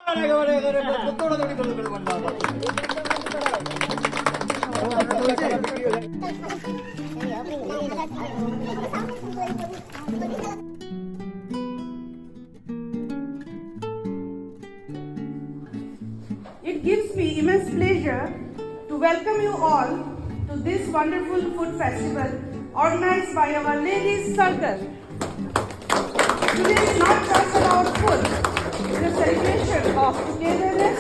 It gives me immense pleasure to welcome you all to this wonderful food festival organized by our Ladies Circle. Today is not just about food, it is a celebration of togetherness,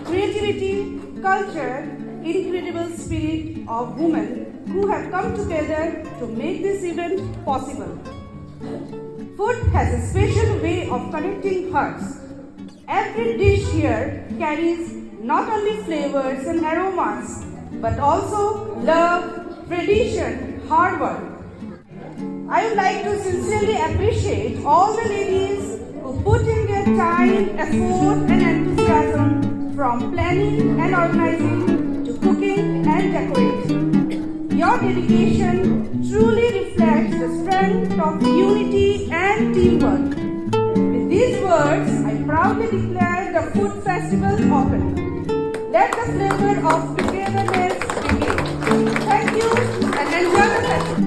creativity, culture, incredible spirit of women who have come together to make this event possible. Food has a special way of connecting hearts. Every dish here carries not only flavors and aromas, but also love, tradition, hard work. I would like to sincerely appreciate all the ladies who put in their time, effort and enthusiasm from planning and organizing to cooking and decorating. Your dedication truly reflects the strength of unity and teamwork. With these words, I proudly declare the food festival open. Let the flavor of togetherness begin. Thank you and enjoy the festival.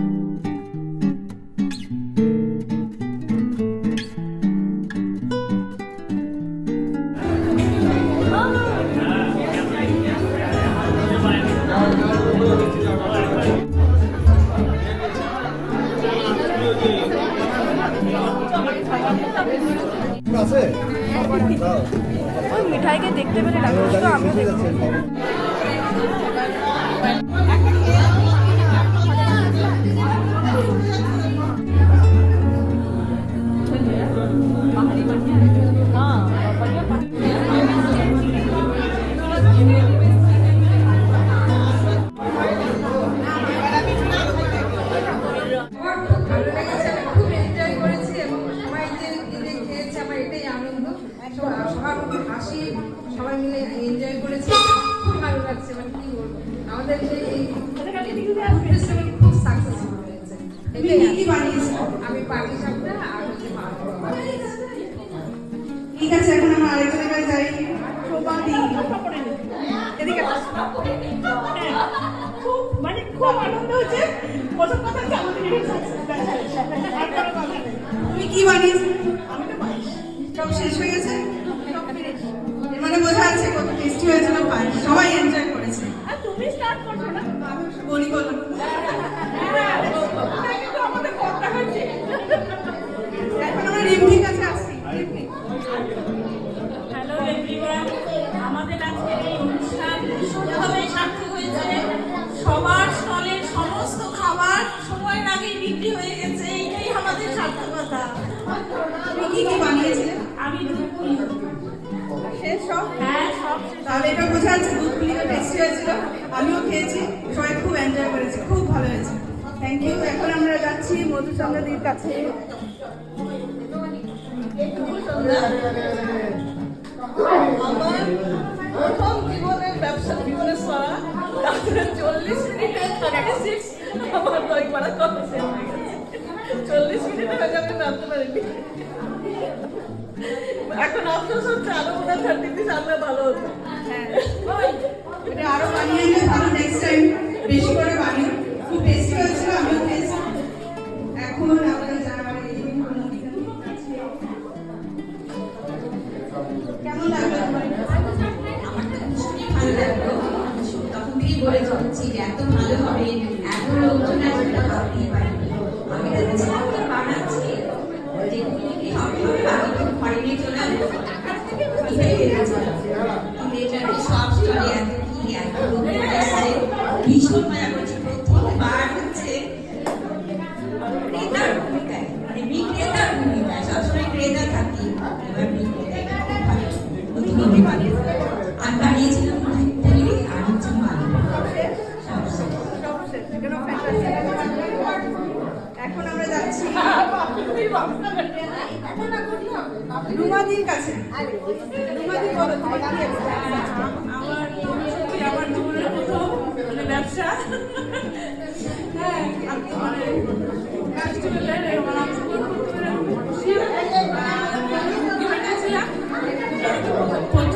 ওই মিঠাইকে দেখতে পেলে ডাকতো তো আমিও দেখতে সবাই মিলে enjoy করেছি, খুব ভালো লাগছে। মানে কি বলবো, আমাদের ফেস্টিভ্যাল খুব সাকসেসফুল হয়েছে। আমি পাটি সাপটা আর ঠিক আছে, এখন আমরা আরেকটা জায়গায় যাই। খুব মানে খুব আনন্দ হচ্ছে। প্রথম কথা হচ্ছে আমাদের তুমি কি বানিয়েছো? আমি তো পায়েস। সব শেষ হয়ে গেছে, মানে বোঝা আছে কত টেস্টি হয়েছিল পায়েস, সবাই এনজয় করেছে। আর তুমি স্টার্ট করছো না? আমি বলি বলো। কিন্তু আমাদের কথা হচ্ছে এখন আমরা রিমভির কাছে আসছি। হ্যালো এভরিওয়ান, আমাদের আজকের এই অনুষ্ঠান ভীষণভাবে সার্থক হয়েছে। সবার স্টলের সমস্ত খাবার সময়ের আগেই বিক্রি হয়ে গেছে, এটাই আমাদের সার্থকতা। তুমি কি কি বানিয়েছিলে? আমি দুধ পুলি। শেষ সব? হ্যাঁ, সব। তাহলে এটা বোঝা যাচ্ছে দুধ পুলিটা টেস্টি হয়েছিল, আমিও খেয়েছি, সবাই খুব এনজয় করেছে, খুব ভালো হয়েছে। Thank you. এখন আমরা যাচ্ছি মধুচন্দ্রদির কাছে। আমার প্রথম জীবনের ব্যবসা জীবনে সরা 40 মিনিটে 36 আমার দই পাড়া কথা শেষ হয়ে গেছে। 40 মিনিটে হয়ে আমি জানতে পারিনি। এখন আফসোস হচ্ছে আরো মনে 30 সামনে ভালো হতো। এটা আরো বানিয়ে নিয়ে ভালো, নেক্সট টাইম বেশি করে বানিয়ে। খুব টেস্টি হয়েছিল, আমিও খেয়েছি। এখন আমরা যাই কেমন লাগলো তোমার? আমার তো ভীষণই ভালো লাগলো। তখন থেকেই বলে চলছি যে এত ভালো হবে, এত লোকজন আসবে, ভাবতেই পারিনি। আমি ভেবেছিলাম তো বানাচ্ছি যেগুলি হবে আমি তো ঘরে নিয়ে চলে আসবো, সব স্টলে এত কি এত লোকজন আসছে, ভীষণ মজা করছি। প্রথমবার হচ্ছে ক্রেতার ভূমিকায়, মানে বিক্রেতার ভূমিকায়, সবসময় ক্রেতা থাকি, এবার বিক্রেতা। আমি বানিয়েছিলাম পুলি আর হচ্ছে মাল। এখন আমরা যাচ্ছি রুমাদির কাছে। রুমাদি বলো তুমি কি আমার জীবনের প্রথম মানে ব্যবসা। হ্যাঁ, আমি মানে ফেস্টিভ্যালের প্রথম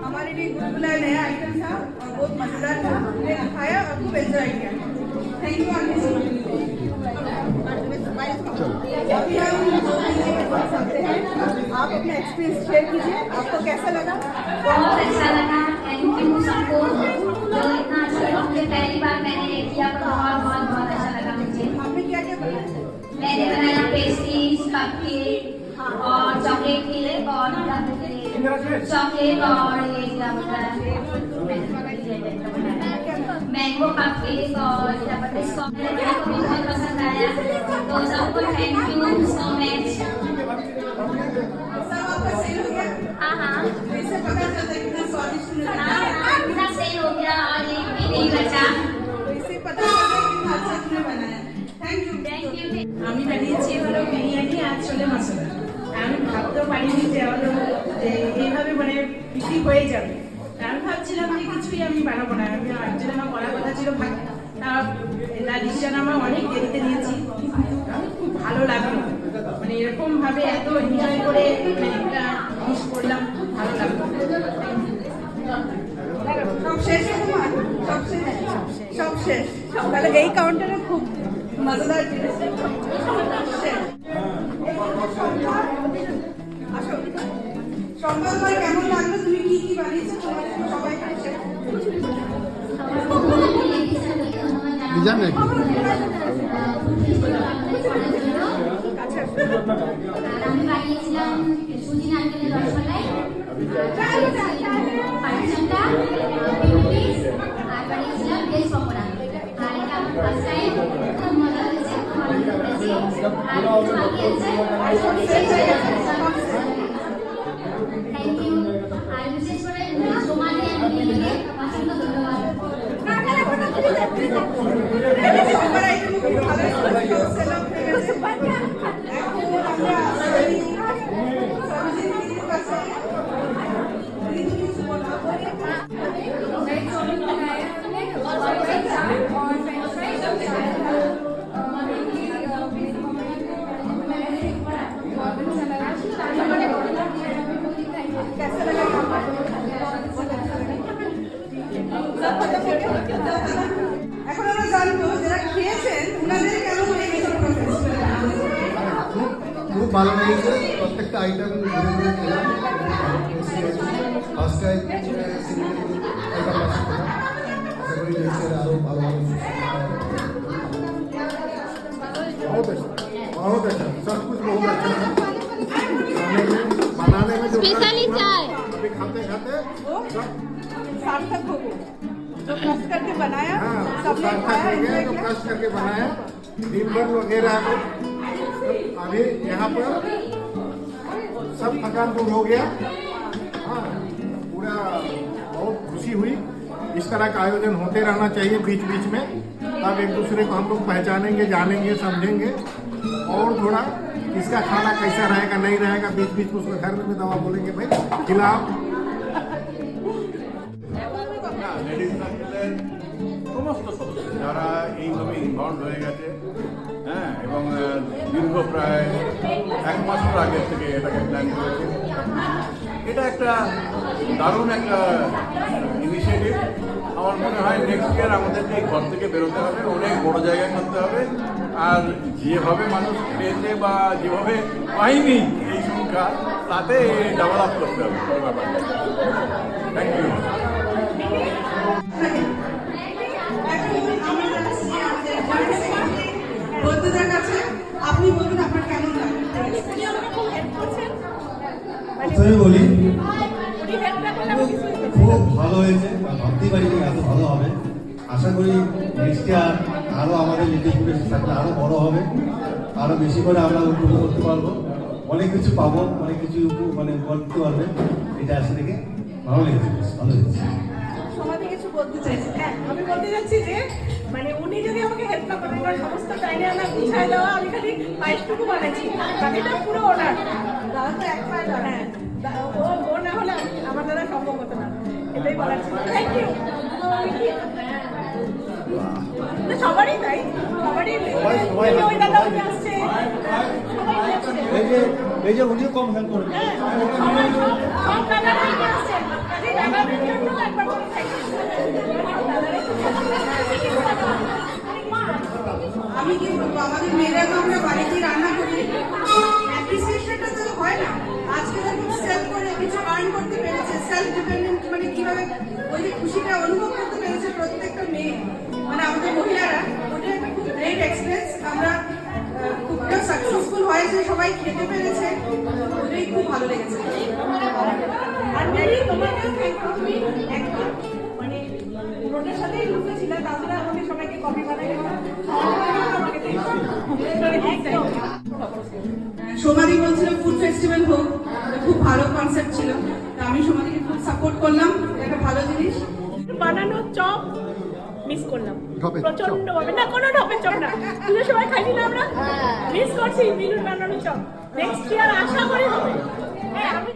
हमारे लिए गुलगुला नया आइटम था और बहुत मजेदार था। हमने खाया और खूब एंजॉय किया। थैंक यू आंटी जी। अभी हम सकते हैं, आप अपना एक्सपीरियंस शेयर कीजिए, आपको कैसा लगा? बहुत अच्छा लगा। थैंक यू सबको जो इतना अच्छा मुझे पहली बार मैंने किया पर बहुत बहुत बहुत अच्छा लगा मुझे। आपने क्या क्या बनाया? मैंने बनाया पेस्ट्रीज, कपकेक और चॉकलेट केक और चॉकलेट और ये क्या बोलता है मैंगो कपकेक और क्या बोलते हैं स्ट्रॉबेरी केक को भी बहुत पसंद आया। तो सबको थैंक यू सो मच। सब आपका सेल हो गया? हाँ हाँ इससे पता चलता है कितना स्वादिष्ट लगा। इतना सेल हो गया और एक भी नहीं बचा। तो इससे पता चलता है कितना अच्छा तुमने बनाया। Thank you. Thank you. আমি বানিয়েছি হলো বিরিয়ানি আর ছোলে মশলা। আমি ভাবতেও পারিনি যে হলো যে এইভাবে মানে বিক্রি হয়ে যাবে। আমি ভাবছিলাম যে কিছুই আমি বানাবো না, আমি একজন আমার করার কথা ছিল ভাত। ডিসিশন আমার অনেক দেরিতে নিয়েছি, কিন্তু খুব ভালো লাগলো। মানে এরকম ভাবে এত এনজয় করে মানে একটা জিনিস করলাম, খুব ভালো লাগলো। সব শেষ তোমার? সব শেষ? সব শেষ। তাহলে এই কাউন্টারে খুব মজাদার জিনিস শেষ। আসো সম্পর্ক কেমন লাগলো? তুমি কি কি বানিয়েছো? তোমার সবাই খাচ্ছে? ডিজাইন নাকি? আচ্ছা আমি বানিয়েছিলাম সুজি নারকেলের রসমালাই, পাটিসাপটা, পিস আর বানিয়েছিলাম ভেজ পকোড়া। আর এটা আমার ফার্স্ট টাইম, খুব মজা হয়েছে, খুব আনন্দ হয়েছে। আর কিছু বাকি আছে, শেষ হয়ে গেছে। Thank you. আর বিশেষ করে সোমালি আর মিলিকে অসংখ্য ধন্যবাদ। সবার আইটেম খুব ভালো ছিল, সেল আউট হয়ে গেছে। এখন আমরা আসছি সরোজিনী দিদির কাছে। দিদি কিছু বলবো? कैसा लगा? এখন আমরা জানবো যারা খেয়েছেন ওনাদের কেমন লেগেছে পুরো ফেস্টিভ্যাল। খুব ভালো লেগেছে। প্রত্যেকটা আইটেম ঘুরে ঘুরে খেলাম। ফার্স্ট টাইম আইটেম আশা করি নেক্সট ইয়ার আরও ভালো ভালো बहुत अच्छा सब कुछ बहुत अच्छा है। बनाने में जो स्पेशली चाय अभी खाते खाते वो सार्थक हो गया जो कष्ट करके बनाया, हाँ सबने सार्थक खाया, हो गया enjoy जो किया। कष्ट करके बनाया दिन भर वगैरह अभी यहाँ पर सब थकान दूर हो गया। हाँ पूरा बहुत खुशी हुई। इस तरह का आयोजन होते रहना चाहिए बीच बीच में, तब एक दूसरे को हम लोग पहचानेंगे, जानेंगे, समझेंगे और थोड़ा किसका खाना कैसा रहेगा नहीं रहेगा बीच बीच में उसको घर में दवा बोलेंगे भाई खिलाओ। লেডিস সার্কেলের সমস্ত সদস্য যারা এইভাবে ইনভলভ হয়ে গেছে, হ্যাঁ, এবং দীর্ঘ প্রায় 1 মাসের আগে থেকে এটাকে প্ল্যান করেছে। এটা একটা দারুণ একটা ইনিশিয়েটিভ। আমার মনে হয় নেক্সট ইয়ার আমাদেরকে এই ঘর থেকে বেরোতে হবে, অনেক বড় জায়গায় করতে হবে। আর যেভাবে মানুষ খেয়েছে বা যেভাবে পাইনি এই সংখ্যা, তাতে ডাবল আপ করতে হবে ব্যাপারটা। Thank you. এখন আমরা যাচ্ছি আমাদের বন্ধুদের কাছে। আপনি বলুন আপনার কেমন লাগে? প্রথমে বলি খুব ভালো হয়েছে, ভাবতেই পারিনি এত ভালো হবে। আশা করি নেক্সট ইয়ার আরও আমাদের লিটিলপুরের থাকলে আরও বড় হবে, আরও বেশি করে আমরা উপভোগ করতে পারবো, অনেক কিছু পাবো, অনেক কিছু মানে করতে পারবে। এটা আসে দেখে ভালো লেগেছে, ভালো লেগেছে। সমাজে কিছু বলতে চাইছি। হ্যাঁ আমি বলতে যাচ্ছি যে মানে উনি যদি আমাকে হেল্প না করেন, ওনার সমস্ত টাইনে আমার গুছাই দেওয়া, আমি খালি পায়েসটুকু বানাচ্ছি, বাকিটা পুরো ওনার। দাদা তো এক পায়ে দাঁড়া, হ্যাঁ ও না হলে আমার দ্বারা সম্ভব হতো না, এটাই বলার ছিল। Thank you. সবারই তাই, সবারই ওই দাদা আসছে, সবাই আসছে। এই যে উনিও কম হেল্প করবেন। আমি কি বলবো, আমাদের মেয়েরা তো আমরা বাড়িতে রান্না করি, অ্যাপ্রিসিয়েশনটা তো হয় না। আজকে যখন সেলফ করে কিছু আর্ন করতে পেরেছে, সেলফ ডিপেন্ডেন্ট, মানে কিভাবে ওই যে খুশিটা অনুভব করতে পেরেছে প্রত্যেকটা মেয়ে, মানে আমাদের মহিলারা, ওটা একটা খুব গ্রেট এক্সপিরিয়েন্স। আমরা খুবটা সাকসেসফুল হয়েছে, সবাই খেতে পেরেছে, ওটাই খুব ভালো লেগেছে। আর মেরি তোমাকেও থ্যাংক ইউ, তুমি একদম মানে রোডের সাথেই ঢুকেছিলে, তাছাড়া আমাকে সবাইকে কফি বানাই একদম। সোমাদি বলছিল ফুড ফেস্টিভ্যাল হোক, খুব ভালো কনসেপ্ট ছিল, তো আমি সোমাদিকে খুব সাপোর্ট করলাম, একটা ভালো জিনিস। বানানো চপ মিস করলাম ঢপের চপ। প্রচন্ড ভাবে, না কোনো ঢপের চপ না, পুজোর সময় খাইনি না আমরা, মিস করছি মিলুর বানানো চপ। নেক্সট ইয়ার আশা করি হবে। হ্যাঁ আমি